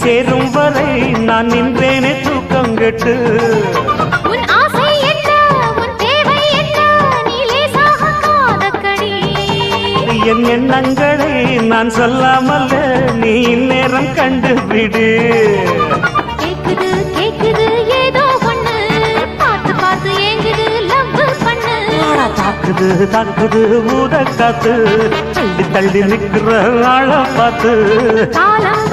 சேரும் வரை நான் நின்றேனே தூக்கம் கெட்டு என் எண்ணங்களை நான் சொல்லாமல் நீ நேரம் கண்டுபிடு கேக்குது கேக்குது ஏதோ ஒண்ணு பார்த்து பார்த்து ஏங்குது லவ் பண்ணு தாக்குது தாக்குது ஊத காத்து தள்ளி தள்ளி நிக்கிற ஆள பார்த்து காலம்